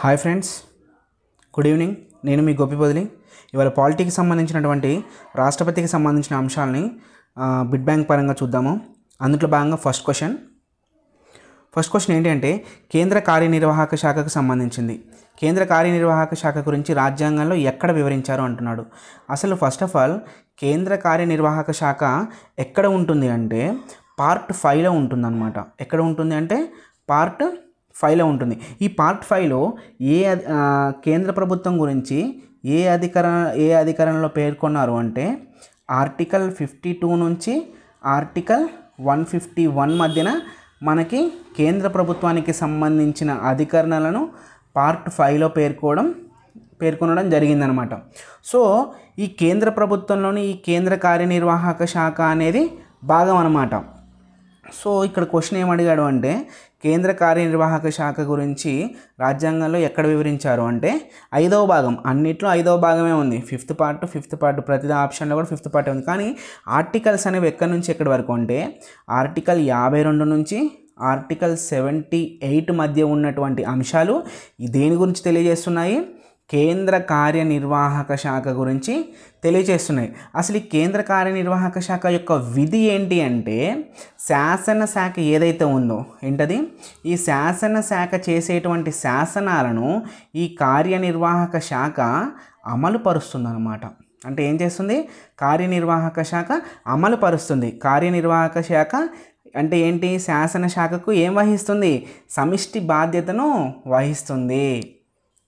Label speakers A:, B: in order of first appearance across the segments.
A: Hi friends, good evening. నేను మీ గోపి బదిలి. ఇవాళ పాలిటీకి సంబంధించినటువంటి రాష్ట్రపతికి సంబంధించిన అంశాలని బిడ్ బ్యాంక్ పరంగా చూద్దాము. అందులో భాగంగా ఫస్ట్ క్వశ్చన్ ఏంటి అంటే కేంద్ర కార్యనిర్వాహక శాఖకు సంబంధించింది. కేంద్ర కార్యనిర్వాహక శాఖ గురించి రాజ్యాంగంలో ఎక్కడ వివరించారు అంటున్నాడు. అసలు ఫస్ట్ ఆఫ్ ఆల్ కేంద్ర కార్యనిర్వాహక శాఖ ఎక్కడ ఉంటుంది అంటే పార్ట్ 5లో ఉంటుందన్నమాట. ఎక్కడ ఉంటుంది అంటే పార్ట్ 5లో ఉంటుంది. ఈ పార్ట్ 5లో కేంద్ర ప్రభుత్వం గురించి ఏ అధికరణలో పేర్కొన్నారు అంటే ఆర్టికల్ 52 నుంచి ఆర్టికల్ 151 మధ్యన మనకి కేంద్ర ప్రభుత్వానికి సంబంధించిన అధికరణలను పార్ట్ 5లో పేర్కొనడం జరిగిందనమాట. సో ఈ కేంద్ర ప్రభుత్వంలోని ఈ కేంద్ర కార్యనిర్వాహక శాఖ అనేది భాగం అన్నమాట. సో ఇక్కడ క్వశ్చన్ ఏమడిగాడు అంటే కేంద్ర కార్యనిర్వాహక శాఖ గురించి రాజ్యాంగంలో ఎక్కడ వివరించారు అంటే 5వ భాగం. అన్నిట్లో 5వ భాగమే ఉంది. ఫిఫ్త్ పార్ట్ ప్రతి ఆప్షన్లో కూడా ఫిఫ్త్ పార్ట్ ఉంది. కానీ ఆర్టికల్స్ అనేవి ఎక్కడి నుంచి ఎక్కడి వరకు అంటే ఆర్టికల్ 52 నుంచి ఆర్టికల్ 78 మధ్య ఉన్నటువంటి అంశాలు దేని గురించి తెలియజేస్తున్నాయి? కేంద్ర కార్యనిర్వాహక శాఖ గురించి తెలియజేస్తున్నాయి. అసలు ఈ కేంద్ర కార్యనిర్వాహక శాఖ యొక్క విధి ఏంటి అంటే శాసనశాఖ ఏదైతే ఉందో ఏంటది, ఈ శాసనశాఖ చేసేటువంటి శాసనాలను ఈ కార్యనిర్వాహక శాఖ అమలు పరుస్తుందన్నమాట. అంటే ఏం చేస్తుంది? కార్యనిర్వాహక శాఖ అమలు పరుస్తుంది. కార్యనిర్వాహక శాఖ అంటే ఏంటి? శాసనశాఖకు ఏం వహిస్తుంది? సమిష్టి బాధ్యతను వహిస్తుంది.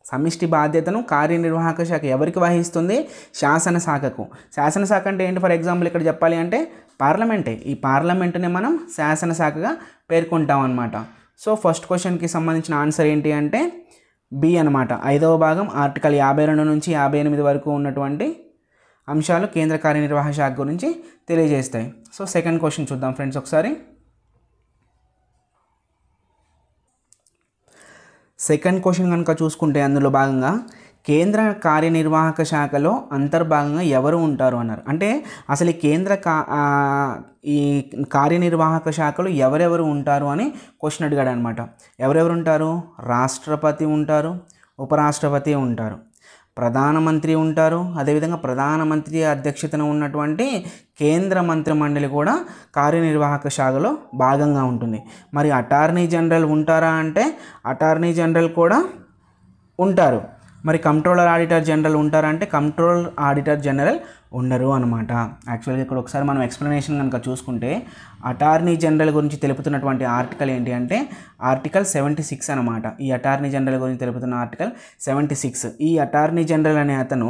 A: సమిష్టి బాధ్యతను కార్యనిర్వాహక శాఖ ఎవరికి వహిస్తుంది? శాసనశాఖకు. శాసనశాఖ అంటే ఏంటి? ఫర్ ఎగ్జాంపుల్ ఇక్కడ చెప్పాలి అంటే పార్లమెంటే. ఈ పార్లమెంటుని మనం శాసనశాఖగా పేర్కొంటాం అన్నమాట. సో ఫస్ట్ క్వశ్చన్కి సంబంధించిన ఆన్సర్ ఏంటి అంటే బి అన్నమాట. 5వ భాగం ఆర్టికల్ 52 నుంచి 58 వరకు ఉన్నటువంటి అంశాలు కేంద్ర కార్యనిర్వాహక శాఖ గురించి తెలియజేస్తాయి. సో సెకండ్ క్వశ్చన్ చూద్దాం ఫ్రెండ్స్ ఒకసారి. సెకండ్ క్వశ్చన్ కనుక చూసుకుంటే అందులో భాగంగా కేంద్ర కార్యనిర్వాహక శాఖలో అంతర్భాగంగా ఎవరు ఉంటారు అన్నారు. అంటే అసలు ఈ కార్యనిర్వాహక శాఖలో ఎవరెవరు ఉంటారు అని క్వశ్చన్ అడిగాడు అనమాట. ఎవరెవరు ఉంటారు? రాష్ట్రపతి ఉంటారు, ఉపరాష్ట్రపతి ఉంటారు, ప్రధానమంత్రి ఉంటారు. అదేవిధంగా ప్రధానమంత్రి అధ్యక్షతన ఉన్నటువంటి కేంద్ర మంత్రిమండలి కూడా కార్యనిర్వాహక శాఖలో భాగంగా ఉంటుంది. మరి అటార్నీ జనరల్ ఉంటారా అంటే అటార్నీ జనరల్ కూడా ఉంటారు. మరి కంట్రోలర్ ఆడిటర్ జనరల్ ఉంటారా అంటే కంట్రోలర్ ఆడిటర్ జనరల్ ఉండరు అనమాట. యాక్చువల్గా ఇక్కడ ఒకసారి మనం ఎక్స్ప్లెనేషన్ కనుక చూసుకుంటే అటార్నీ జనరల్ గురించి తెలుపుతున్నటువంటి ఆర్టికల్ ఏంటి అంటే ఆర్టికల్ 76 అనమాట. ఈ అటార్నీ జనరల్ గురించి తెలుపుతున్న ఆర్టికల్ 76. ఈ అటార్నీ జనరల్ అనే అతను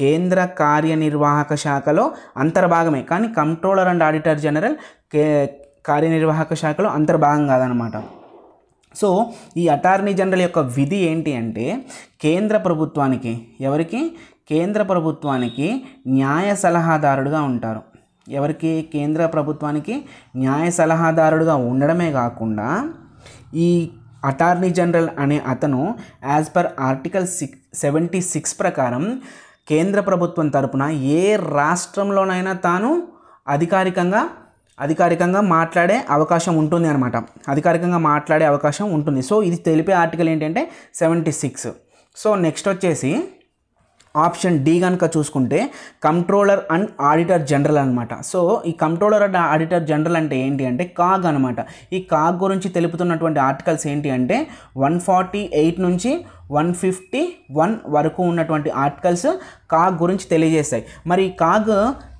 A: కేంద్ర కార్యనిర్వాహక శాఖలో అంతర్భాగమే, కానీ కంట్రోలర్ అండ్ ఆడిటర్ జనరల్ కార్యనిర్వాహక శాఖలో అంతర్భాగం కాదనమాట. సో ఈ అటార్నీ జనరల్ యొక్క విధి ఏంటి అంటే కేంద్ర ప్రభుత్వానికి కేంద్ర ప్రభుత్వానికి న్యాయ సలహాదారుడుగా ఉంటారు. ఎవరికి? కేంద్ర ప్రభుత్వానికి న్యాయ సలహాదారుడుగా ఉండడమే కాకుండా ఈ అటార్నీ జనరల్ అనే అతను యాజ్ పర్ ఆర్టికల్ 76 ప్రకారం కేంద్ర ప్రభుత్వం తరపున ఏ రాష్ట్రంలోనైనా తాను అధికారికంగా మాట్లాడే అవకాశం ఉంటుంది అనమాట. అధికారికంగా మాట్లాడే అవకాశం ఉంటుంది. సో ఇది తెలిపే ఆర్టికల్ ఏంటంటే 76. సో నెక్స్ట్ వచ్చేసి ఆప్షన్ డి కనుక చూసుకుంటే కంట్రోలర్ అండ్ ఆడిటర్ జనరల్ అనమాట. సో ఈ కంట్రోలర్ అండ్ ఆడిటర్ జనరల్ అంటే ఏంటి అంటే కాగ్ అనమాట. ఈ కాగ్ గురించి తెలుపుతున్నటువంటి ఆర్టికల్స్ ఏంటి అంటే 148 నుంచి 151 వరకు ఉన్నటువంటి ఆర్టికల్స్ కాగ్ గురించి తెలియజేస్తాయి. మరి ఈ కాగ్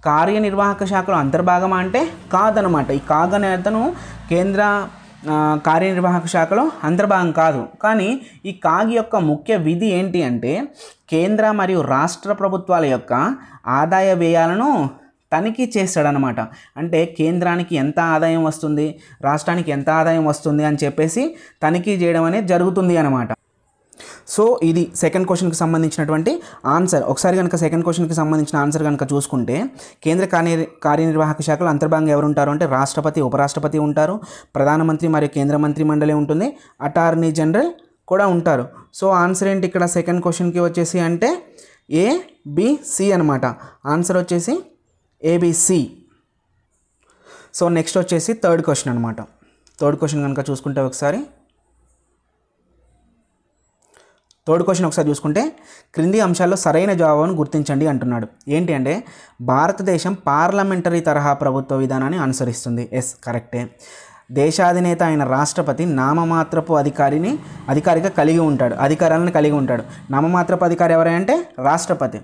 A: కార్యనిర్వాహక శాఖలో అంతర్భాగమా అంటే కాదనమాట. ఈ కాగ్ అనే అతను కేంద్ర కార్యనిర్వాహక శాఖలో అంతర్భాగం కాదు. కానీ ఈ కాగ్ యొక్క ముఖ్య విధి ఏంటి అంటే కేంద్ర మరియు రాష్ట్ర ప్రభుత్వాల యొక్క ఆదాయ వ్యయాలను తనిఖీ చేస్తాడనమాట. అంటే కేంద్రానికి ఎంత ఆదాయం వస్తుంది, రాష్ట్రానికి ఎంత ఆదాయం వస్తుంది అని చెప్పేసి తనిఖీ చేయడం అనేది జరుగుతుంది అనమాట. సో ఇది సెకండ్ క్వశ్చన్కి సంబంధించినటువంటి ఆన్సర్. ఒకసారి కనుక సెకండ్ క్వశ్చన్కి సంబంధించిన ఆన్సర్ కనుక చూసుకుంటే కేంద్ర కార్యనిర్వాహక శాఖలో అంతర్భాగంగా ఎవరు ఉంటారు అంటే రాష్ట్రపతి, ఉపరాష్ట్రపతి ఉంటారు, ప్రధానమంత్రి మరియు కేంద్ర మంత్రి మండలి ఉంటుంది, అటార్నీ జనరల్ కూడా ఉంటారు. సో ఆన్సర్ ఏంటి ఇక్కడ సెకండ్ క్వశ్చన్కి వచ్చేసి అంటే ABC అనమాట. ఆన్సర్ వచ్చేసి ABC. సో నెక్స్ట్ వచ్చేసి థర్డ్ క్వశ్చన్ అనమాట. థర్డ్ క్వశ్చన్ కనుక చూసుకుంటే ఒకసారి థర్డ్ క్వశ్చన్ ఒకసారి చూసుకుంటే క్రింది అంశాల్లో సరైన జవాబును గుర్తించండి అంటున్నాడు. ఏంటి అంటే భారతదేశం పార్లమెంటరీ తరహా ప్రభుత్వ విధానాన్ని అనుసరిస్తుంది. ఎస్, కరెక్టే. దేశాధినేత అయిన రాష్ట్రపతి నామమాత్రపు అధికారిగా కలిగి ఉంటాడు, అధికారాలను కలిగి ఉంటాడు. నామమాత్రపు అధికారి ఎవరంటే రాష్ట్రపతి.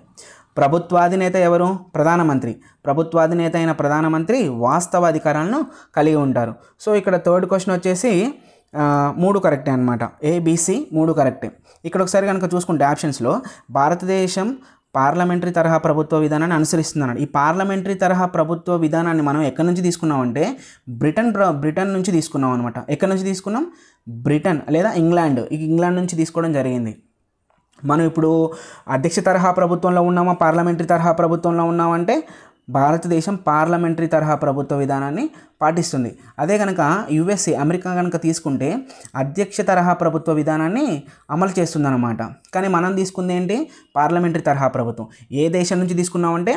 A: ప్రభుత్వాధినేత ఎవరు? ప్రధానమంత్రి. ప్రభుత్వాధినేత అయిన ప్రధానమంత్రి వాస్తవ అధికారాలను కలిగి ఉంటారు. సో ఇక్కడ థర్డ్ క్వశ్చన్ వచ్చేసి 3 కరెక్టే అనమాట. ఏబిసి 3 కరెక్టే. ఇక్కడ ఒకసారి కనుక చూసుకుంటే ఆప్షన్స్లో భారతదేశం పార్లమెంటరీ తరహా ప్రభుత్వ విధానాన్ని అనుసరిస్తున్నాడు. ఈ పార్లమెంటరీ తరహా ప్రభుత్వ విధానాన్ని మనం ఎక్కడి నుంచి తీసుకున్నామంటే బ్రిటన్ నుంచి తీసుకున్నాం అనమాట. ఎక్కడి నుంచి తీసుకున్నాం? బ్రిటన్ లేదా ఇంగ్లాండ్ నుంచి తీసుకోవడం జరిగింది. మనం ఇప్పుడు అధ్యక్ష తరహా ప్రభుత్వంలో ఉన్నామా, పార్లమెంటరీ తరహా ప్రభుత్వంలో ఉన్నామంటే భారతదేశం పార్లమెంటరీ తరహా ప్రభుత్వ విధానాన్ని పాటిస్తుంది. అదే కనుక యుఎస్ఏ, అమెరికా కనుక తీసుకుంటే అధ్యక్ష తరహా ప్రభుత్వ విధానాన్ని అమలు చేస్తుందన్నమాట. కానీ మనం తీసుకుంది ఏంటి? పార్లమెంటరీ తరహా ప్రభుత్వం. ఏ దేశం నుంచి తీసుకున్నామంటే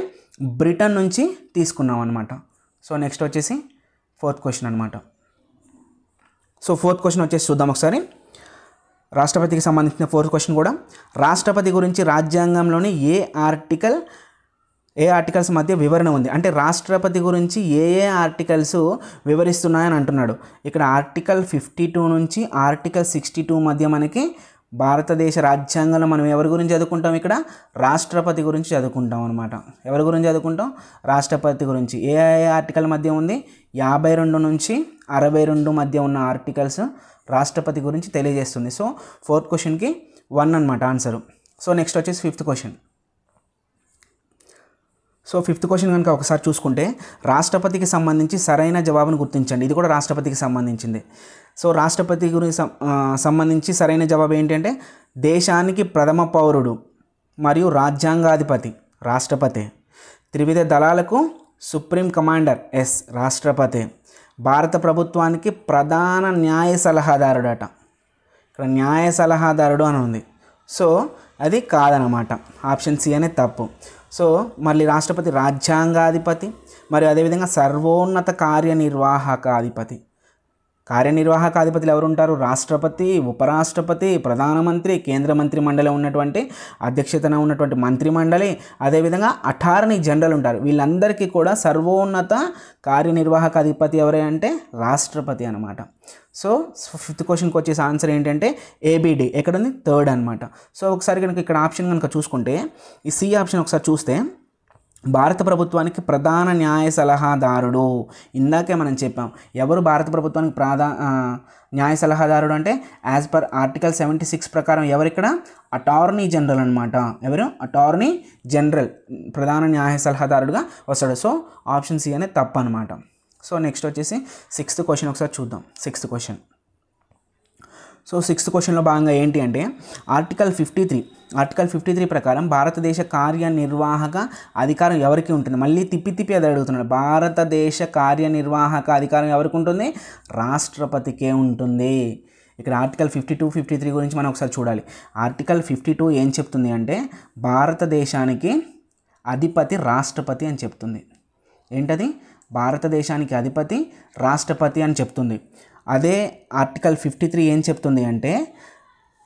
A: బ్రిటన్ నుంచి తీసుకున్నాం అనమాట. సో నెక్స్ట్ వచ్చేసి 4th క్వశ్చన్ అనమాట. సో 4th క్వశ్చన్ వచ్చేసి చూద్దాం ఒకసారి. రాష్ట్రపతికి సంబంధించిన 4th క్వశ్చన్ కూడా. రాష్ట్రపతి గురించి రాజ్యాంగంలోని ఏ ఆర్టికల్స్ మధ్య వివరణ ఉంది? అంటే రాష్ట్రపతి గురించి ఏ ఆర్టికల్స్ వివరిస్తున్నాయని అంటున్నాడు. ఇక్కడ ఆర్టికల్ 52 నుంచి ఆర్టికల్ 62 మధ్య మనకి భారతదేశ రాజ్యాంగంలో మనం ఎవరి గురించి చదువుకుంటాం? ఇక్కడ రాష్ట్రపతి గురించి చదువుకుంటాం అనమాట. ఎవరి గురించి చదువుకుంటాం? రాష్ట్రపతి గురించి. ఏ ఆర్టికల్ మధ్య ఉంది? 52 నుంచి 62 మధ్య ఉన్న ఆర్టికల్స్ రాష్ట్రపతి గురించి తెలియజేస్తుంది. సో 4th క్వశ్చన్కి 1 అనమాట ఆన్సరు. సో నెక్స్ట్ వచ్చేసి 5th question. So 5th question కనుక ఒకసారి చూసుకుంటే రాష్ట్రపతికి సంబంధించి సరైన జవాబును గుర్తించండి. ఇది కూడా రాష్ట్రపతికి సంబంధించింది. సో రాష్ట్రపతి గురించి సంబంధించి సరైన జవాబు ఏంటంటే దేశానికి ప్రథమ పౌరుడు మరియు రాజ్యాంగాధిపతి రాష్ట్రపతి. త్రివిధ దళాలకు సుప్రీం కమాండర్. ఎస్, రాష్ట్రపతి. భారత ప్రభుత్వానికి ప్రధాన న్యాయ సలహాదారుడట. ఇక్కడ న్యాయ సలహాదారుడు అని ఉంది. సో అది కాదనమాట. ఆప్షన్ సి అనే తప్పు. సో మళ్ళీ రాష్ట్రపతి రాజ్యాంగాధిపతి మరియు అదేవిధంగా సర్వోన్నత కార్యనిర్వాహకాధిపతి. కార్యనిర్వాహకాధిపతులు ఎవరు ఉంటారు? రాష్ట్రపతి, ఉపరాష్ట్రపతి, ప్రధానమంత్రి, కేంద్ర మంత్రి మండలి ఉన్నటువంటి అధ్యక్షతన ఉన్నటువంటి మంత్రి మండలి, అదేవిధంగా అటార్నీ జనరల్ ఉంటారు. వీళ్ళందరికీ కూడా సర్వోన్నత కార్యనిర్వాహక అధిపతి ఎవరే అంటే రాష్ట్రపతి అనమాట. సో 5th క్వశ్చన్కి వచ్చేసి ఆన్సర్ ఏంటంటే ఏబిడి. ఎక్కడుంది? 3rd అనమాట. సో ఒకసారి కనుక ఇక్కడ ఆప్షన్ కనుక చూసుకుంటే ఈ సి ఆప్షన్ ఒకసారి చూస్తే భారత ప్రభుత్వానికి ప్రధాన న్యాయ సలహాదారుడు. ఇందాకే మనం చెప్పాం ఎవరు భారత ప్రభుత్వానికి న్యాయ సలహాదారుడు అంటే యాజ్ పర్ ఆర్టికల్ 76 ప్రకారం ఎవరిక్కడ? అటార్నీ జనరల్ అనమాట. ఎవరు? అటార్నీ జనరల్ ప్రధాన న్యాయ సలహాదారుడుగా వస్తాడు. సో ఆప్షన్ సి అనేది తప్పు అనమాట. సో నెక్స్ట్ వచ్చేసి 6th క్వశ్చన్ ఒకసారి చూద్దాం. 6th question. సో 6th క్వశ్చన్లో భాగంగా ఏంటి అంటే ఆర్టికల్ 53 ప్రకారం భారతదేశ కార్యనిర్వాహక అధికారం ఎవరికి ఉంటుంది? మళ్ళీ తిప్పి అది అడుగుతున్నాడు. భారతదేశ కార్యనిర్వాహక అధికారం ఎవరికి ఉంటుంది? రాష్ట్రపతికే ఉంటుంది. ఇక్కడ ఆర్టికల్ 52, 53 గురించి మనం ఒకసారి చూడాలి. ఆర్టికల్ 52 ఏం చెప్తుంది అంటే భారతదేశానికి అధిపతి రాష్ట్రపతి అని చెప్తుంది. ఏంటది? భారతదేశానికి అధిపతి రాష్ట్రపతి అని చెప్తుంది. అదే ఆర్టికల్ 53 ఏం చెప్తుంది అంటే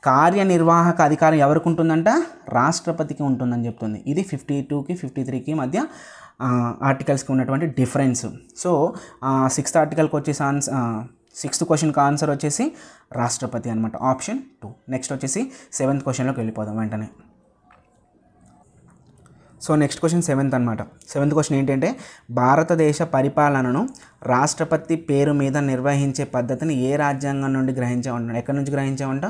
A: కార్యనిర్వాహక అధికారం ఎవరికి ఉంటుందంట? రాష్ట్రపతికి ఉంటుందని చెప్తుంది. ఇది 52కి 53కి మధ్య ఆర్టికల్స్కి ఉన్నటువంటి డిఫరెన్స్. సో 6th ఆర్టికల్కి వచ్చేసి 6th క్వశ్చన్కి ఆన్సర్ వచ్చేసి రాష్ట్రపతి అనమాట. ఆప్షన్ 2. నెక్స్ట్ వచ్చేసి 7th క్వశ్చన్లోకి వెళ్ళిపోదాం వెంటనే. సో నెక్స్ట్ క్వశ్చన్ 7th అనమాట. 7th క్వశ్చన్ ఏంటంటే భారతదేశ పరిపాలనను రాష్ట్రపతి పేరు మీద నిర్వహించే పద్ధతిని ఏ రాజ్యాంగం నుండి గ్రహించామంటాం? ఎక్కడి నుంచి గ్రహించామంట?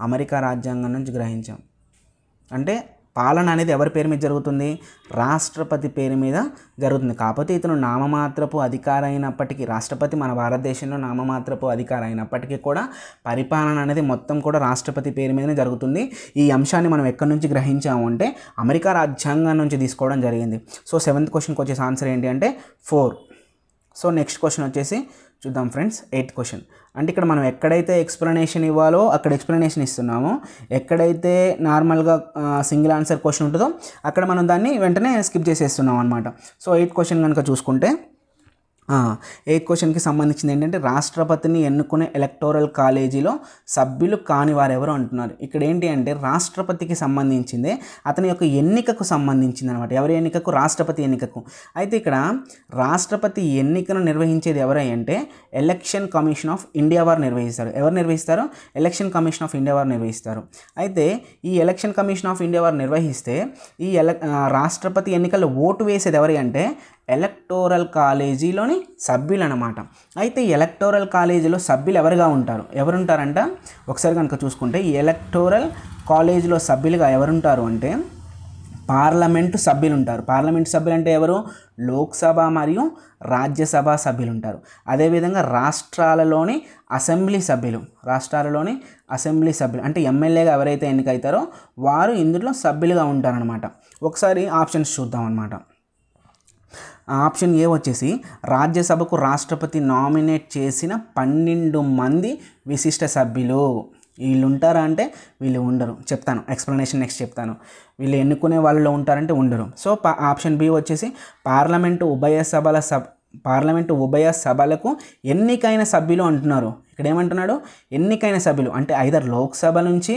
A: అమెరికా రాజ్యాంగం నుంచి గ్రహించాం. అంటే పాలన అనేది ఎవరి పేరు మీద జరుగుతుంది? రాష్ట్రపతి పేరు మీద జరుగుతుంది. కాకపోతే ఇతను నామమాత్రపు అధికారి అయినప్పటికీ, రాష్ట్రపతి మన భారతదేశంలో నామమాత్రపు అధికారి అయినప్పటికీ కూడా పరిపాలన అనేది మొత్తం కూడా రాష్ట్రపతి పేరు మీదనే జరుగుతుంది. ఈ అంశాన్ని మనం ఎక్కడి నుంచి గ్రహించాము అంటే అమెరికా రాజ్యాంగం నుంచి తీసుకోవడం జరిగింది. సో 7th క్వశ్చన్కి వచ్చేసి ఆన్సర్ ఏంటి అంటే 4. సో నెక్స్ట్ క్వశ్చన్ వచ్చేసి చూద్దాం ఫ్రెండ్స్. 8th question. అంటే ఇక్కడ మనం ఎక్కడైతే ఎక్స్ప్లెనేషన్ ఇవ్వాలో అక్కడ ఎక్స్ప్లెనేషన్ ఇస్తున్నామో, ఎక్కడైతే నార్మల్గా సింగిల్ ఆన్సర్ క్వశ్చన్ ఉంటుందో అక్కడ మనం దాన్ని వెంటనే స్కిప్ చేసేస్తున్నాం అనమాట. సో 8th క్వశ్చన్ కనుక చూసుకుంటే ఎయిత్ క్వశ్చన్కి సంబంధించింది ఏంటంటే రాష్ట్రపతిని ఎన్నుకునే ఎలక్టోరల్ కాలేజీలో సభ్యులు కాని వారెవరు అంటున్నారు. ఇక్కడ ఏంటి అంటే రాష్ట్రపతికి సంబంధించిందే, అతని యొక్క ఎన్నికకు సంబంధించింది అనమాట. ఎవరి ఎన్నికకు? రాష్ట్రపతి ఎన్నికకు. అయితే ఇక్కడ రాష్ట్రపతి ఎన్నికను నిర్వహించేది ఎవరై అంటే ఎలక్షన్ కమిషన్ ఆఫ్ ఇండియా వారు నిర్వహిస్తారు. ఎవరు నిర్వహిస్తారు? ఎలక్షన్ కమిషన్ ఆఫ్ ఇండియా వారు నిర్వహిస్తారు. అయితే ఈ ఎలక్షన్ కమిషన్ ఆఫ్ ఇండియా వారు నిర్వహిస్తే ఈ రాష్ట్రపతి ఎన్నికల్లో ఓటు వేసేది ఎవరి అంటే ఎలక్టోరల్ కాలేజీలోని సభ్యులు అనమాట. అయితే ఈ ఎలక్టోరల్ కాలేజీలో సభ్యులు ఎవరుంటారంట ఒకసారి కనుక చూసుకుంటే ఈ ఎలక్టోరల్ కాలేజీలో సభ్యులుగా ఎవరుంటారు అంటే పార్లమెంటు సభ్యులు ఉంటారు. పార్లమెంటు సభ్యులు అంటే ఎవరు? లోక్సభ మరియు రాజ్యసభ సభ్యులు ఉంటారు. అదేవిధంగా రాష్ట్రాలలోని అసెంబ్లీ సభ్యులు అంటే ఎమ్మెల్యేగా ఎవరైతే ఎన్నికైతారో వారు ఇందులో సభ్యులుగా ఉంటారనమాట. ఒకసారి ఆప్షన్స్ చూద్దాం అనమాట. ఆప్షన్ ఏ వచ్చేసి రాజ్యసభకు రాష్ట్రపతి నామినేట్ చేసిన 12 మంది విశిష్ట సభ్యులు. వీళ్ళు ఉంటారా అంటే వీళ్ళు ఉండరు. చెప్తాను, ఎక్స్ప్లెనేషన్ నెక్స్ట్ చెప్తాను. వీళ్ళు ఎన్నుకునే వాళ్ళలో ఉంటారంటే ఉండరు. సో ఆప్షన్ బి వచ్చేసి పార్లమెంటు ఉభయ సభలకు ఎన్నికైన సభ్యులు అంటున్నారు. ఇక్కడ ఏమంటున్నాడు? ఎన్నికైన సభ్యులు అంటే ఐదర్ లోక్సభ నుంచి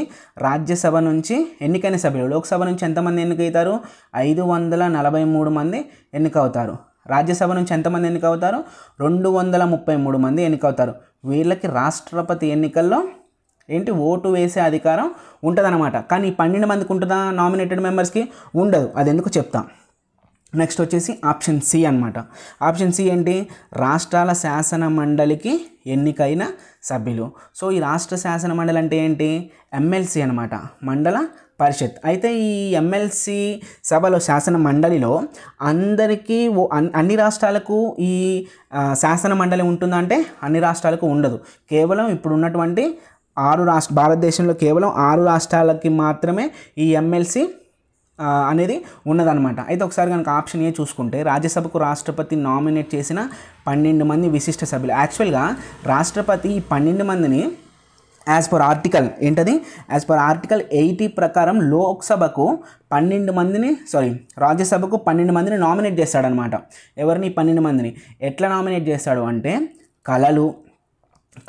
A: రాజ్యసభ నుంచి ఎన్నికైన సభ్యులు. లోక్సభ నుంచి ఎంతమంది ఎన్నికవుతారు? 543 మంది ఎన్నికవుతారు. రాజ్యసభ నుంచి ఎంతమంది ఎన్నికవుతారు? 233 మంది ఎన్నికవుతారు. వీళ్ళకి రాష్ట్రపతి ఎన్నికల్లో ఏంటి ఓటు వేసే అధికారం ఉంటుందన్నమాట. కానీ 12 మందికి ఉంటుందా నామినేటెడ్ మెంబర్స్కి? ఉండదు. అది ఎందుకు చెప్తాం. నెక్స్ట్ వచ్చేసి ఆప్షన్ సి అనమాట. ఆప్షన్ సి ఏంటి? రాష్ట్రాల శాసన మండలికి ఎన్నికైన సభ్యులు. సో ఈ రాష్ట్ర శాసన మండలి అంటే ఏంటి? ఎమ్మెల్సీ అనమాట, మండల పరిషత్. అయితే ఈ ఎమ్మెల్సీ సభలో శాసన మండలిలో అందరికీ అన్ని రాష్ట్రాలకు ఈ శాసన మండలి ఉంటుందా అంటే అన్ని రాష్ట్రాలకు ఉండదు. కేవలం ఇప్పుడు ఉన్నటువంటి 6 భారతదేశంలో కేవలం 6 రాష్ట్రాలకి మాత్రమే ఈ ఎమ్మెల్సీ అనేది ఉన్నదన్నమాట. అయితే ఒకసారి కనుక ఆప్షన్ ఏ చూసుకుంటే రాజ్యసభకు రాష్ట్రపతి నామినేట్ చేసిన 12 మంది విశిష్ట సభ్యులు. యాక్చువల్గా రాష్ట్రపతి ఈ 12 మందిని యాజ్ పర్ ఆర్టికల్ 80 ప్రకారం లోక్సభకు 12 మందిని రాజ్యసభకు 12 మందిని నామినేట్ చేస్తాడనమాట. ఎవరిని? 12 మందిని. ఎట్లా నామినేట్ చేస్తాడు అంటే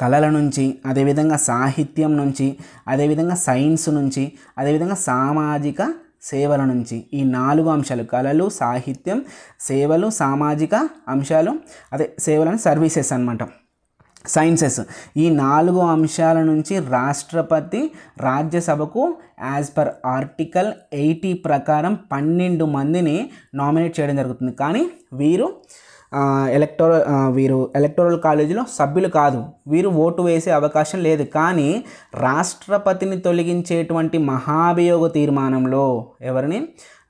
A: కళల నుంచి, అదేవిధంగా సాహిత్యం నుంచి, అదేవిధంగా సైన్స్ నుంచి, అదేవిధంగా సామాజిక సేవల నుంచి. ఈ 4 అంశాలు కళలు, సాహిత్యం, సేవలు, సామాజిక అంశాలు, సేవలను సర్వీసెస్ అన్నమాట, సైన్సెస్. ఈ 4 అంశాల నుంచి రాష్ట్రపతి రాజ్యసభకు యాజ్ పర్ ఆర్టికల్ 80 ప్రకారం 12 మందిని నామినేట్ చేయడం జరుగుతుంది. కానీ వీరు ఎలక్టోరల్ కాలేజీలో సభ్యులు కాదు. వీరు ఓటు వేసే అవకాశం లేదు. కానీ రాష్ట్రపతిని తొలగించేటువంటి మహాభియోగ తీర్మానంలో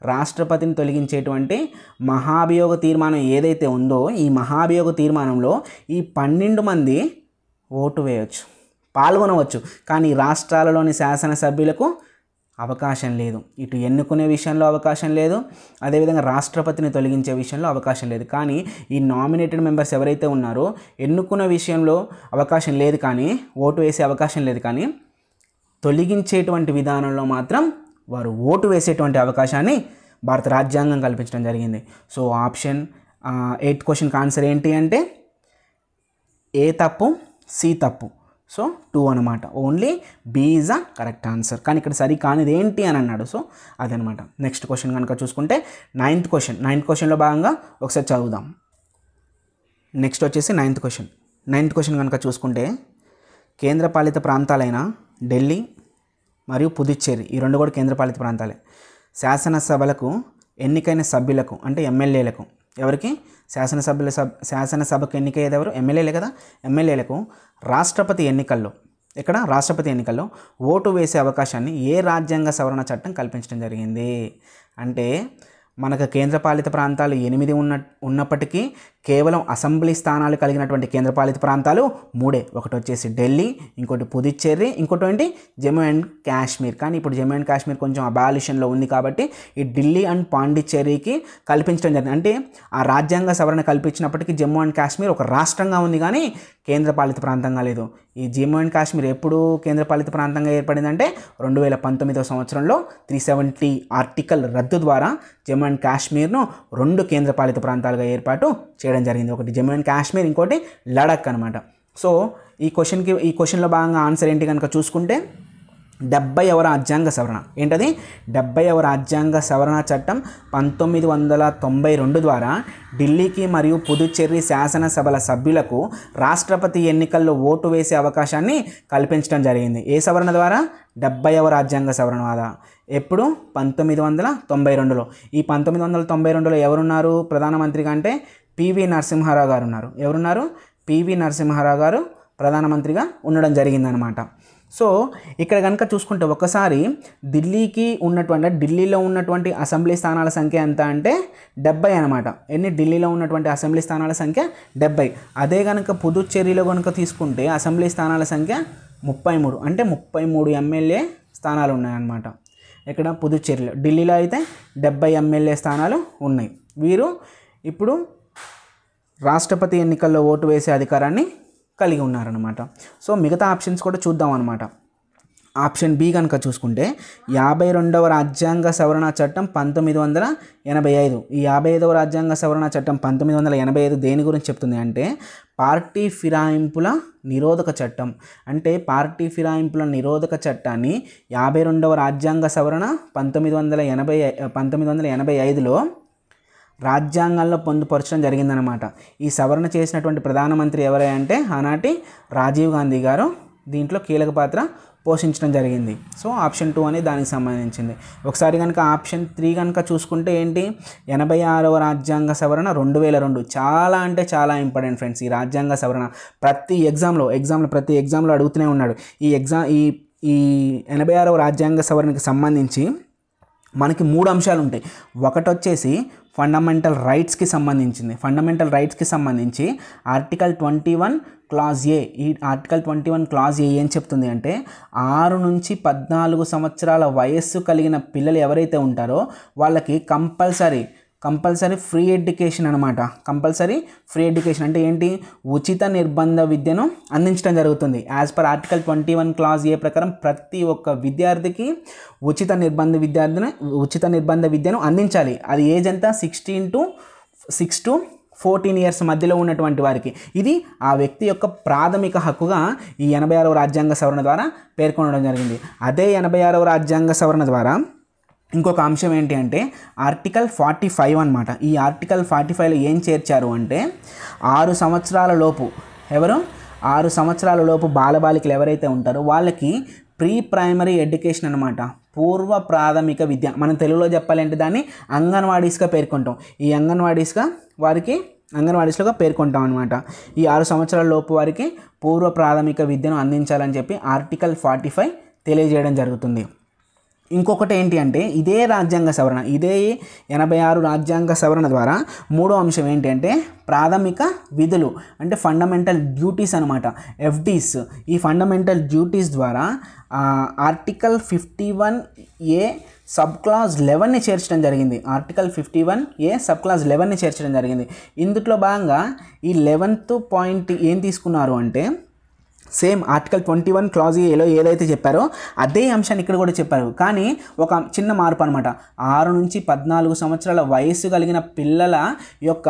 A: రాష్ట్రపతిని తొలగించేటువంటి మహాభియోగ తీర్మానం ఏదైతే ఉందో ఈ మహాభియోగ తీర్మానంలో ఈ 12 మంది ఓటు వేయవచ్చు, పాల్గొనవచ్చు. కానీ రాష్ట్రాలలోని శాసనసభ్యులకు అవకాశం లేదు. ఇటు ఎన్నుకునే విషయంలో అవకాశం లేదు, అదేవిధంగా రాష్ట్రపతిని తొలగించే విషయంలో అవకాశం లేదు. కానీ ఈ నామినేటెడ్ మెంబర్స్ ఎవరైతే ఉన్నారో ఎన్నుకునే విషయంలో అవకాశం లేదు, కానీ ఓటు వేసే అవకాశం లేదు. కానీ తొలగించేటువంటి విధానంలో మాత్రం వారు ఓటు వేసేటువంటి అవకాశాన్ని భారత రాజ్యాంగం కల్పించడం జరిగింది. సో ఆప్షన్ 8 క్వశ్చన్కి ఆన్సర్ ఏంటి అంటే ఏ తప్పు, సి తప్పు. సో 2 అనమాట. Only B is a correct answer. కానీ ఇక్కడ సరి కానిది ఏంటి అని అన్నాడు. సో అదనమాట. నెక్స్ట్ క్వశ్చన్ కనుక చూసుకుంటే 9th క్వశ్చన్లో భాగంగా ఒకసారి చదువుదాం. నెక్స్ట్ వచ్చేసి 9th క్వశ్చన్ కనుక చూసుకుంటే కేంద్రపాలిత ప్రాంతాలైన ఢిల్లీ మరియు పుదుచ్చేరి ఈ 2 కూడా కేంద్రపాలిత ప్రాంతాలే. శాసనసభలకు ఎన్నికైన సభ్యులకు అంటే ఎమ్మెల్యేలకు, ఎవరికి? శాసనసభకు ఎన్నికయ్యేది ఎవరు? ఎమ్మెల్యేలే కదా. ఎమ్మెల్యేలకు రాష్ట్రపతి ఎన్నికల్లో ఓటు వేసే అవకాశాన్ని ఏ రాజ్యాంగ సవరణ చట్టం కల్పించడం జరిగింది అంటే మనకు కేంద్రపాలిత ప్రాంతాలు 8 ఉన్నప్పటికీ కేవలం అసెంబ్లీ స్థానాలు కలిగినటువంటి కేంద్రపాలిత ప్రాంతాలు 3. ఒకటి వచ్చేసి ఢిల్లీ, ఇంకోటి పుదుచ్చేరి, ఇంకోటి ఏంటి జమ్మూ అండ్ కాశ్మీర్. కానీ ఇప్పుడు జమ్మూ అండ్ కాశ్మీర్ కొంచెం అబాలిషన్లో ఉంది కాబట్టి ఈ ఢిల్లీ అండ్ పాండిచ్చేరికి కల్పించడం జరిగింది. అంటే ఆ రాజ్యాంగ సవరణ కల్పించినప్పటికీ జమ్మూ అండ్ కాశ్మీర్ ఒక రాష్ట్రంగా ఉంది కానీ కేంద్రపాలిత ప్రాంతంగా లేదు. ఈ జమ్మూ అండ్ కాశ్మీర్ ఎప్పుడు కేంద్రపాలిత ప్రాంతంగా ఏర్పడిందంటే 2019వ సంవత్సరంలో 370 ఆర్టికల్ రద్దు ద్వారా జమ్మూ అండ్ కాశ్మీర్ను 2 కేంద్రపాలిత ప్రాంతాలుగా ఏర్పాటు చేయడం చేయడం జరిగింది. ఒకటి జమ్మూ అండ్ కాశ్మీర్, ఇంకోటి లడాక్ అనమాట. సో ఈ క్వశ్చన్లో భాగంగా ఆన్సర్ ఏంటి కనుక చూసుకుంటే 70వ రాజ్యాంగ సవరణ. ఏంటది? 70వ రాజ్యాంగ సవరణ చట్టం 1992 ద్వారా ఢిల్లీకి మరియు పుదుచ్చేరి శాసనసభల సభ్యులకు రాష్ట్రపతి ఎన్నికల్లో ఓటు వేసే అవకాశాన్ని కల్పించడం జరిగింది. ఏ సవరణ ద్వారా? 70వ రాజ్యాంగ సవరణ ద్వారా. ఎప్పుడు? 1992లో. ఈ 1992లో ఎవరున్నారు ప్రధానమంత్రిగా అంటే పివి నరసింహారావు గారు ఉన్నారు. ఎవరున్నారు? పివి నరసింహారావు గారు ప్రధానమంత్రిగా ఉండడం జరిగిందనమాట. సో ఇక్కడ కనుక చూసుకుంటే ఒకసారి ఢిల్లీలో ఉన్నటువంటి అసెంబ్లీ స్థానాల సంఖ్య ఎంత అంటే 70 అనమాట. ఎన్ని? ఢిల్లీలో ఉన్నటువంటి అసెంబ్లీ స్థానాల సంఖ్య 70. అదే కనుక పుదుచ్చేరిలో కనుక తీసుకుంటే అసెంబ్లీ స్థానాల సంఖ్య 33, అంటే 33 ఎమ్మెల్యే స్థానాలు ఉన్నాయన్నమాట. ఇక్కడ పుదుచ్చేరిలో. ఢిల్లీలో అయితే 70 ఎమ్మెల్యే స్థానాలు ఉన్నాయి. వీరు ఇప్పుడు రాష్ట్రపతి ఎన్నికల్లో ఓటు వేసే అధికారాన్ని కలిగి ఉన్నారనమాట. సో మిగతా ఆప్షన్స్ కూడా చూద్దాం అనమాట. ఆప్షన్ బి కనుక చూసుకుంటే 52వ రాజ్యాంగ సవరణ చట్టం 1985. ఈ 55వ రాజ్యాంగ సవరణ చట్టం 1985 దేని గురించి చెప్తుంది అంటే పార్టీ ఫిరాయింపుల నిరోధక చట్టం. అంటే పార్టీ ఫిరాయింపుల నిరోధక చట్టాన్ని 52వ రాజ్యాంగ సవరణ 1985లో రాజ్యాంగంలో పొందుపరచడం జరిగిందనమాట. ఈ సవరణ చేసినటువంటి ప్రధానమంత్రి ఎవరై అంటే ఆనాటి రాజీవ్ గాంధీ గారు దీంట్లో కీలక పాత్ర పోషించడం జరిగింది. సో ఆప్షన్ 2 అనేది దానికి సంబంధించింది. ఒకసారి కనుక ఆప్షన్ 3 కనుక చూసుకుంటే ఏంటి? 86వ రాజ్యాంగ సవరణ 2002. చాలా అంటే చాలా ఇంపార్టెంట్ ఫ్రెండ్స్. ఈ రాజ్యాంగ సవరణ ప్రతి ఎగ్జామ్లో అడుగుతూనే ఉన్నాడు. ఈ 86వ రాజ్యాంగ సవరణకి సంబంధించి మనకి 3 అంశాలు ఉంటాయి. ఒకటి వచ్చేసి ఫండమెంటల్ రైట్స్కి సంబంధించి ఆర్టికల్ 21 క్లాజ్ ఏ. ఈ ఆర్టికల్ 21 క్లాజ్ ఏ ఏం చెప్తుంది అంటే 6 నుంచి 14 సంవత్సరాల వయస్సు కలిగిన పిల్లలు ఎవరైతే ఉంటారో వాళ్ళకి కంపల్సరీ ఫ్రీ ఎడ్యుకేషన్ అనమాట. కంపల్సరీ ఫ్రీ ఎడ్యుకేషన్ అంటే ఏంటి? ఉచిత నిర్బంధ విద్యను అందించడం జరుగుతుంది. యాజ్ పర్ ఆర్టికల్ 21 క్లాజ్ ఏ ప్రకారం ప్రతి ఒక్క విద్యార్థికి ఉచిత నిర్బంధ విద్యను అందించాలి. అది ఏజ్ ఎంత? 6 to 14 ఇయర్స్ మధ్యలో ఉన్నటువంటి వారికి. ఇది ఆ వ్యక్తి యొక్క ప్రాథమిక హక్కుగా ఈ 86వ రాజ్యాంగ సవరణ ద్వారా పేర్కొనడం జరిగింది. అదే 86వ రాజ్యాంగ సవరణ ద్వారా ఇంకొక అంశం ఏంటి అంటే ఆర్టికల్ 45 అనమాట. ఈ ఆర్టికల్ 45లో ఏం చేర్చారు అంటే 6 సంవత్సరాల లోపు బాలబాలికలు ఎవరైతే ఉంటారో వాళ్ళకి ప్రీ ప్రైమరీ ఎడ్యుకేషన్ అనమాట. పూర్వ ప్రాథమిక విద్య. మనం తెలుగులో చెప్పాలంటే దాన్ని అంగన్వాడీస్గా పేర్కొంటాం. ఈ అంగన్వాడీస్లో పేర్కొంటాం అనమాట. ఈ 6 సంవత్సరాల లోపు వారికి పూర్వ ప్రాథమిక విద్యను అందించాలని చెప్పి ఆర్టికల్ 45 తెలియజేయడం జరుగుతుంది. ఇంకొకటి ఏంటి అంటే ఇదే 86 రాజ్యాంగ సవరణ ద్వారా 3వ అంశం ఏంటి అంటే ప్రాథమిక విధులు అంటే ఫండమెంటల్ డ్యూటీస్ అనమాట. FDs. ఈ ఫండమెంటల్ డ్యూటీస్ ద్వారా ఆర్టికల్ 51A సబ్ క్లాజ్ 11ని చేర్చడం జరిగింది. ఆర్టికల్ 51A సబ్ క్లాజ్ 11ని చేర్చడం జరిగింది. ఇందులో భాగంగా ఈ 11th పాయింట్ ఏం తీసుకున్నారు అంటే సేమ్ ఆర్టికల్ 21 క్లాజ్ ఏలో ఏదైతే చెప్పారో అదే అంశాన్ని ఇక్కడ కూడా చెప్పారు. కానీ ఒక చిన్న మార్పు అనమాట. 6 నుంచి 14 సంవత్సరాల వయస్సు కలిగిన పిల్లల యొక్క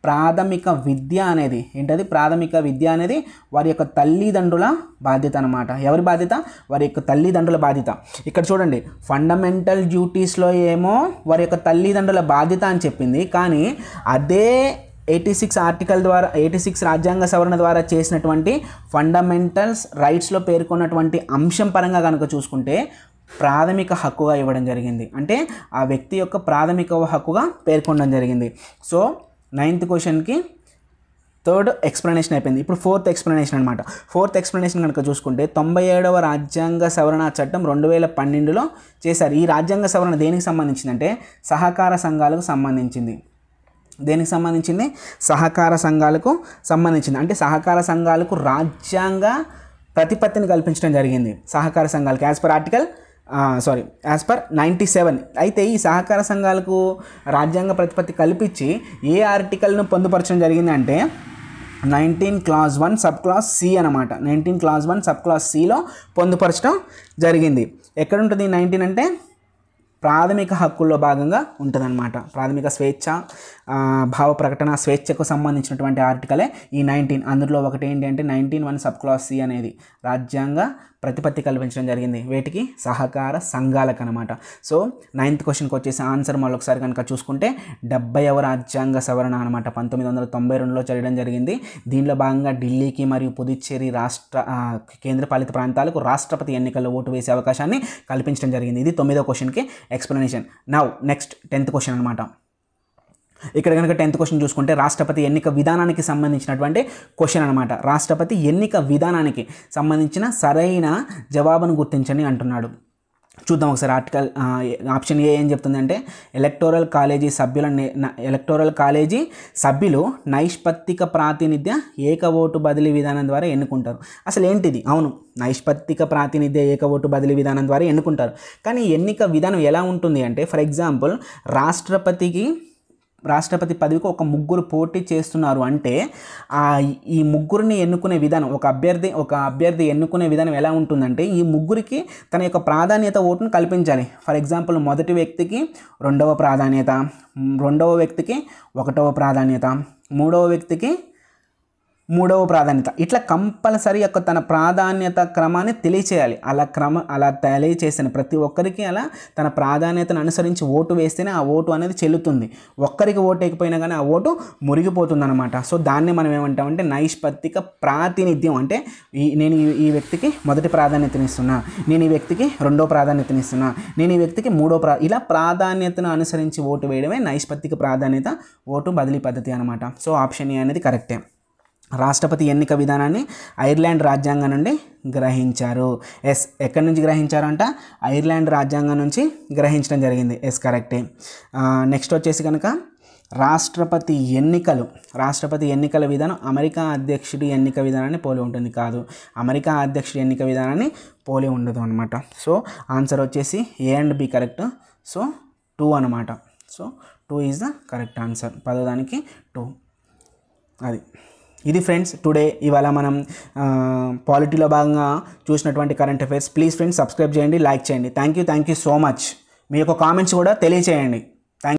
A: ప్రాథమిక విద్య అనేది ఏంటది? ప్రాథమిక విద్య అనేది వారి యొక్క తల్లిదండ్రుల బాధ్యత అనమాట. ఎవరి బాధ్యత? వారి యొక్క తల్లిదండ్రుల బాధ్యత. ఇక్కడ చూడండి, ఫండమెంటల్ డ్యూటీస్లో ఏమో వారి యొక్క తల్లిదండ్రుల బాధ్యత అని చెప్పింది. కానీ అదే 86 రాజ్యాంగ సవరణ ద్వారా చేసినటువంటి ఫండమెంటల్స్ రైట్స్లో పేర్కొన్నటువంటి అంశం పరంగా కనుక చూసుకుంటే ప్రాథమిక హక్కుగా ఇవ్వడం జరిగింది. అంటే ఆ వ్యక్తి యొక్క ప్రాథమిక హక్కుగా పేర్కొనడం జరిగింది. సో 9th క్వశ్చన్కి 3rd ఎక్స్ప్లెనేషన్ అయిపోయింది. ఇప్పుడు 4th ఎక్స్ప్లెనేషన్ అనమాట. 4th ఎక్స్ప్లెనేషన్ కనుక చూసుకుంటే 97వ రాజ్యాంగ సవరణ చట్టం 2012లో చేశారు. ఈ రాజ్యాంగ సవరణ దేనికి సంబంధించిందంటే సహకార సంఘాలకు సంబంధించింది. దేనికి సంబంధించింది? సహకార సంఘాలకు సంబంధించింది. అంటే సహకార సంఘాలకు రాజ్యాంగ ప్రతిపత్తిని కల్పించడం జరిగింది. సహకార సంఘాలకు యాజ్ పర్ 97. అయితే ఈ సహకార సంఘాలకు రాజ్యాంగ ప్రతిపత్తి కల్పించి ఏ ఆర్టికల్ను పొందుపరచడం జరిగింది అంటే 19 క్లాజ్ 1 సబ్ క్లాజ్ సి అనమాట. 19 క్లాజ్ 1 సబ్ క్లాజ్ సిలో పొందుపరచడం జరిగింది. ఎక్కడ ఉంటుంది 19 అంటే ప్రాథమిక హక్కుల్లో భాగంగా ఉంటుందన్నమాట. ప్రాథమిక స్వేచ్ఛ, భావ ప్రకటన స్వేచ్ఛకు సంబంధించినటువంటి ఆర్టికలే ఈ 19. అందులో ఒకటి ఏంటి అంటే 19(1) సబ్ క్లాస్ సి అనేది రాజ్యాంగ ప్రతిపత్తి కల్పించడం జరిగింది. వేటికి? సహకార సంఘాలకు అనమాట. సో 9th క్వశ్చన్కి వచ్చేసి ఆన్సర్ మళ్ళొకసారి కనుక చూసుకుంటే 70వ రాజ్యాంగ సవరణ అనమాట 1992లో జరగడం జరిగింది. దీనిలో భాగంగా ఢిల్లీకి మరియు పుదుచ్చేరి కేంద్రపాలిత ప్రాంతాలకు రాష్ట్రపతి ఎన్నికల్లో ఓటు వేసే అవకాశాన్ని కల్పించడం జరిగింది. ఇది 9వ క్వశ్చన్కి explanation. Now next 10th question అనమాట. ఇక్కడ కనుక 10th క్వశ్చన్ చూసుకుంటే రాష్ట్రపతి ఎన్నిక విధానానికి సంబంధించినటువంటి క్వశ్చన్ అనమాట. రాష్ట్రపతి ఎన్నిక విధానానికి సంబంధించిన సరైన జవాబును గుర్తించండి అంటున్నాడు. చూద్దాం ఒకసారి. ఆప్షన్ ఏ ఏం చెప్తుందంటే ఎలక్టోరల్ కాలేజీ సభ్యులు నైష్పత్తిక ప్రాతినిధ్య ఏక ఓటు బదిలీ విధానం ద్వారా ఎన్నుకుంటారు. అసలు ఏంటిది? అవును, నైష్పత్తిక ప్రాతినిధ్య ఏక ఓటు బదిలీ విధానం ద్వారా ఎన్నుకుంటారు. కానీ ఎన్నిక విధానం ఎలా ఉంటుంది అంటే, ఫర్ ఎగ్జాంపుల్ రాష్ట్రపతి పదవికి ఒక ముగ్గురు పోటీ చేస్తున్నారు అంటే ఈ ముగ్గురిని ఎన్నుకునే విధానం, ఒక అభ్యర్థి ఎన్నుకునే విధానం ఎలా ఉంటుందంటే, ఈ ముగ్గురికి తన యొక్క ప్రాధాన్యత ఓటును కల్పించాలి. ఫర్ ఎగ్జాంపుల్ మొదటి వ్యక్తికి 2వ ప్రాధాన్యత, 2వ వ్యక్తికి 1వ ప్రాధాన్యత, 3వ వ్యక్తికి 3వ ప్రాధాన్యత, ఇట్లా కంపల్సరీ యొక్క తన ప్రాధాన్యత క్రమాన్ని తెలియచేయాలి. అలా తెలియచేసిన ప్రతి ఒక్కరికి అలా తన ప్రాధాన్యతను అనుసరించి ఓటు వేస్తేనే ఆ ఓటు అనేది చెల్లుతుంది. ఒక్కరికి ఓటు వేయకపోయినా కానీ ఆ ఓటు మురిగిపోతుంది అనమాట. సో దాన్ని మనం ఏమంటామంటే నైష్పత్తిక ప్రాతినిధ్యం. అంటే నేను ఈ వ్యక్తికి మొదటి ప్రాధాన్యతనిస్తున్నా, నేను ఈ వ్యక్తికి 2వ ప్రాధాన్యతనిస్తున్నా, నేను ఈ వ్యక్తికి 3వ ఇలా ప్రాధాన్యతను అనుసరించి ఓటు వేయడమే నైష్పత్తిక ప్రాధాన్యత ఓటు బదిలీ పద్ధతి అనమాట. సో ఆప్షన్ ఏ అనేది కరెక్టే. రాష్ట్రపతి ఎన్నిక విధానాన్ని ఐర్లాండ్ రాజ్యాంగం నుండి గ్రహించారు. ఎస్, ఎక్కడి నుంచి గ్రహించారంట? ఐర్లాండ్ రాజ్యాంగం నుంచి గ్రహించడం జరిగింది. ఎస్, కరెక్టే. నెక్స్ట్ వచ్చేసి కనుక రాష్ట్రపతి ఎన్నికల విధానం అమెరికా అధ్యక్షుడి ఎన్నిక విధానాన్ని పోలి ఉంటుంది. కాదు, అమెరికా అధ్యక్షుడి ఎన్నిక విధానాన్ని పోలి ఉండదు అనమాట. సో ఆన్సర్ వచ్చేసి A and B correct. So 2 అనమాట. So 2 is the correct answer. 10వ దానికి 2. ఇది ఫ్రెండ్స్ ఇవాళ మనం పాలిటీలో భాగంగా చూసినటువంటి current affairs. Please friends subscribe చేయండి, లైక్ చేయండి. Thank you so much. మీ యొక్క కామెంట్స్ కూడా తెలియచేయండి.